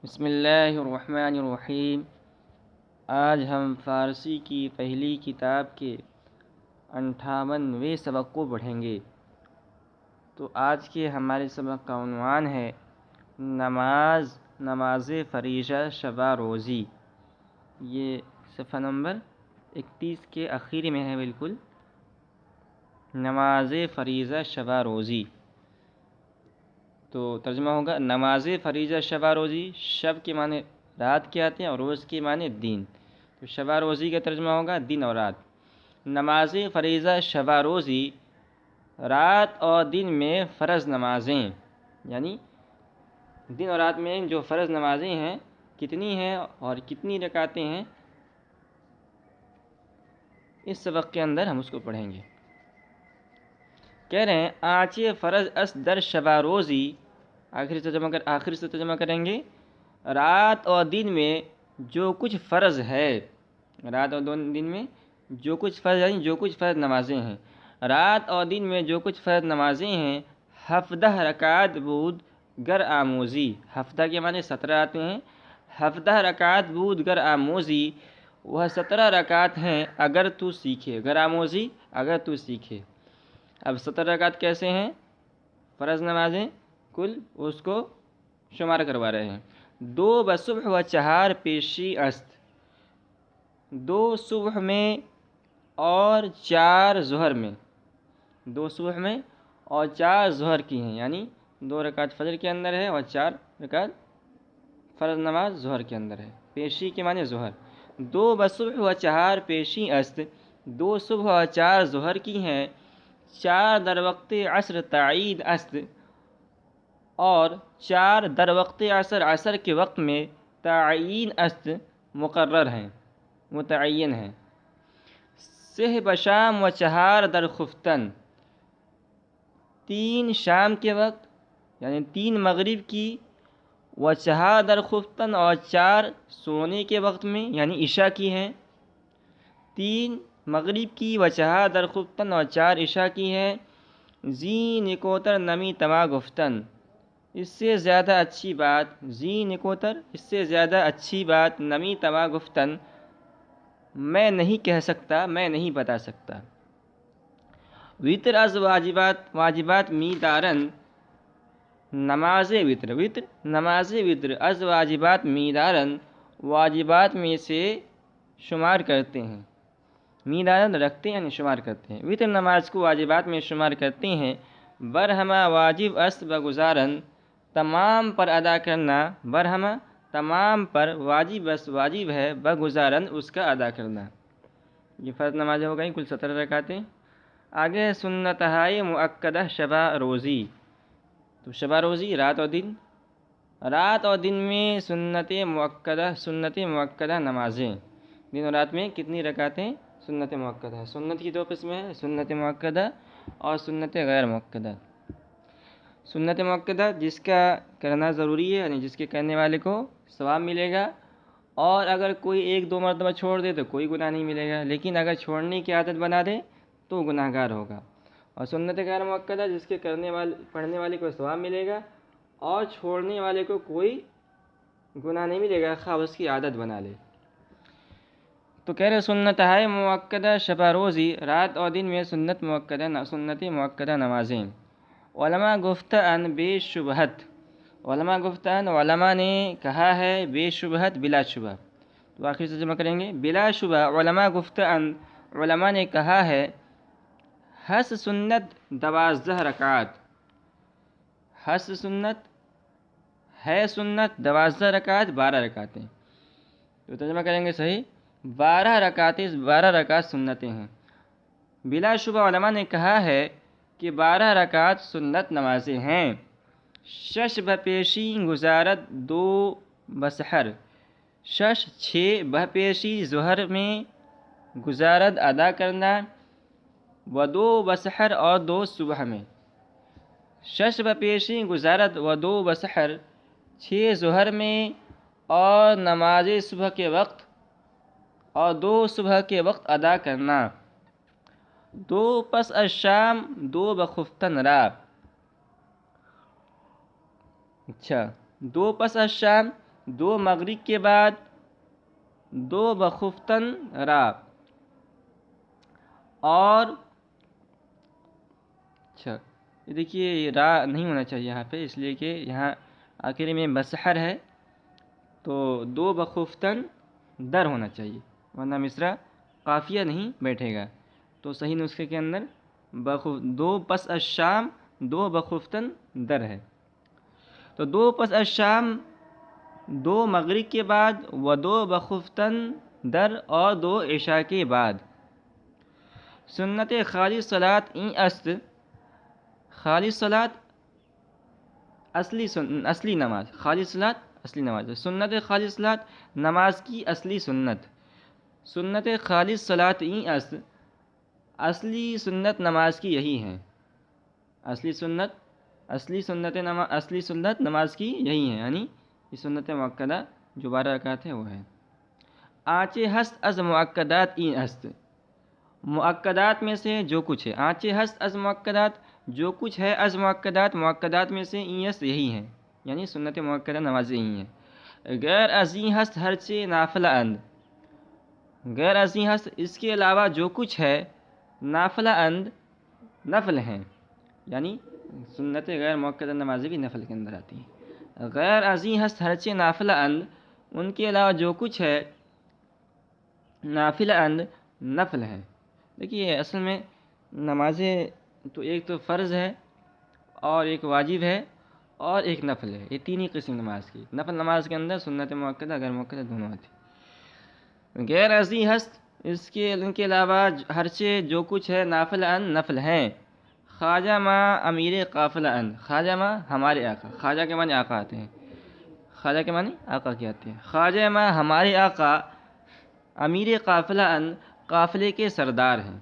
بسم اللہ الرحمن الرحیم۔ آج ہم فارسی کی پہلی کتاب کے 58ویں سبق کو پڑھیں گے۔ تو آج کے ہمارے سبق کا عنوان ہے نماز فریضہ شب روزی۔ یہ صفحہ نمبر 31 کے آخری میں ہے بالکل، نماز فریضہ شب روزی۔ تو ترجمہ ہوگا نماز فریضہ شب روزی۔ شب کے معنی رات کے آتے ہیں اور روز کے معنی دن، تو شب روزی کا ترجمہ ہوگا دن اور رات۔ نماز فریضہ شب روزی رات اور دن میں فرض نمازیں، یعنی دن اور رات میں جو فرض نمازیں ہیں کتنی ہیں اور کتنی رکعتیں ہیں، اس سبق کے اندر ہم اس کو پڑھیں گے۔ کہہ رہے ہیں آنچے فرض اس در شب روزی، آخر سے ترجمہ کریں گے، رات اور دن میں جو کچھ فرض ہے، رات اور دن میں جو کچھ فرض، یعنی جو کچھ فرض نمازیں ہیں، رات اور دن میں جو کچھ فرض نمازیں ہیں، ہفتہ رکعت بود گر آموزی، ہفتہ کے معنی 17 آتے ہیں، ہفتہ رکعت بود گر آموزی، وہ 17 رکعت ہیں اگر تو سیکھے، گر آموزی اگر تو سیکھے۔ اب 17 رکعت کیسے ہیں؟ فرض نمازیں کل اس کو شمار کروا رہے ہیں۔ 2 بصبح و 4 پیشی است، 2 صبح میں اور 4 ظہر میں، 2 صبح میں اور 4 ظہر کی ہیں، یعنی 2 رکعت فجر کے اندر ہے اور 4 رکعت فرض نماز ظہر کے اندر ہے۔ پیشی کے معنی ظہر۔ 2 بصبح و 4 پیشی است، 2 صبح اور 4 ظہر کی ہیں، 4 در وقت عصر تعید است، اور 4 در وقت عصر کے وقت میں تعین است، مقرر ہیں، متعین ہیں۔ 3 بشام و 4 در خفتن، 3 شام کے وقت یعنی 3 مغرب کی، و 4 در خفتن اور 4 سونے کے وقت میں یعنی عشاء کی ہیں، 3 مغرب کی و 4 در خفتن اور 4 عشاء کی ہیں۔ زی نکوتر نمی تما گفتن، اس سے زیادہ اچھی بات، زی نکوتر اس سے زیادہ اچھی بات، نمی تما گفتن میں نہیں کہہ سکتا، میں نہیں بتا سکتا۔ وتر از واجبات می دارن، نماز وتر، وتر نماز وتر از واجبات می دارن واجبات میں سے شمار کرتے ہیں، می دارن رکھتے ہیں یعنی شمار کرتے ہیں، وتر نماز کو واجبات میں شمار کرتے ہیں۔ برہما واجب است بگزارن، تمام پر ادا کرنا، برہما تمام پر، واجب است واجب ہے، بگزارن اس کا ادا کرنا۔ یہ فرض نمازیں ہو گئیں کل 17 رکعتیں۔ آگے سنتہائے مؤکدہ شب روزی، تو شب روزی رات اور دن، رات اور دن میں سنت مؤکدہ نمازیں، دن اور رات میں کتنی رکعتیں سنت مؤکدہ؟ سنت کی 2 قسمیں ہیں، سنت مؤکدہ اور سنت غیر مؤکدہ۔ سنت مؤکدہ جس کا کرنا ضروری ہے، یعنی جس کے کرنے والے کو ثواب ملے گا، اور اگر کوئی 1-2 مرتبہ چھوڑ دے تو کوئی گناہ نہیں ملے گا، لیکن اگر چھوڑنے کی عادت بنا دے تو گناہ گار ہوگا۔ اور سنت غیر مؤکدہ جس کے پڑھنے والے کو ثواب ملے گا اور چھوڑنے والے کو کوئی گناہ نہیں ملے گا، خواہ اس کی عادت بنا لے۔ تو کہہ رہے سنت ہے مؤکدہ شب روزی، رات اور دن میں سنت مؤکدہ نمازیں۔ علماء گفتن بے شبہت، علماء گفتن علماء نے کہا ہے، بے شبہت بلا شبہ، تو آخر سے جمع کریں گے بلا شبہ، علماء گفتن علماء نے کہا ہے، حس سنت 12 رکعات، حس سنت ہے سنت 12 رکعت، 12 رکعتیں، تو ترجمہ کریں گے صحیح 12 رکعت سنتیں ہیں۔ بلا شبہ علماء نے کہا ہے کہ 12 رکعت سنت نمازیں ہیں۔ 6 بپیشی گزارت 2 بسحر، 6 بپیشی ظہر میں، گزارت ادا کرنا، و 2 بسحر اور 2 صبح میں۔ 6 بپیشی گزارت و 2 بسحر، 6 ظہر میں اور نماز صبح کے وقت، اور 2 صبح کے وقت ادا کرنا۔ 2 پس از شام 2 بخفتن را، اچھا 2 پس از شام دو مغرب کے بعد دو بخفتن را، اور اچھا یہ دیکھیے یہ را نہیں ہونا چاہیے یہاں پہ، اس لیے کہ یہاں آخر میں بسحر ہے تو دو بخفتن در ہونا چاہیے، ورنہ مصرع قافیہ نہیں بیٹھے گا۔ تو صحیح نسخے کے اندر دو پس الشام دو بخفتن در ہے۔ تو دو پس الشام دو مغرب کے بعد و دو بخفتن در اور دو عشاء کے بعد۔ سنت خالص صلاۃ این است، خالص صلاۃ اصلی نماز، خالص صلاۃ اصلی نماز ہے۔ سنت خالص صلاۃ نماز کی اصلی سنت، سنت خالص صلاۃ این است، اصلی سنت نماز کی یہی ہے، اصلی سنت نماز کی یہی ہے، یعنی یہ سنت مؤکدہ جو 12 رکعت ہے وہ ہے۔ آنچے ہست از مؤکدات این است، مؤکدات میں سے جو کچھ ہے، آنچے ہست از مؤکدات جو کچھ ہے، از مؤکدات میں سے این است یہی ہے، یعنی سنت مؤکدہ نماز یہی ہے۔ غیر ازیں ہست ہرچے نافلہ اند، غیر ازیں ہست اس کے علاوہ جو کچھ ہے، نافلہ اند نفل ہیں، یعنی سنت غیر مؤکدہ نمازیں بھی نفل کے اندر آتی ہیں۔ غیر ازیں ہست ہرچے نافلہ اند، ان کے علاوہ جو کچھ ہے نافلہ اند نفل ہے۔ دیکھیے اصل میں نمازیں تو ایک تو فرض ہے اور ایک واجب ہے اور ایک نفل ہے، یہ تین ہی قسم نماز کی۔ نفل نماز کے اندر سنت مؤکدہ غیر مؤکدہ دونوں آتی ہیں۔ غیر ازیں ہست ان کے علاوہ ہرچے جو کچھ ہے نافلہ اند نفل ہیں۔ خواجہ ماں امیر قافلہ اند، خواجہ ماں ہمارے آقا، خواجہ کے معنی آقا آتے ہیں، خواجہ کے معنی آقا کے آتے ہیں۔ خواجہ ماں ہمارے آقا امیر قافلہ اند قافلے کے سردار ہیں،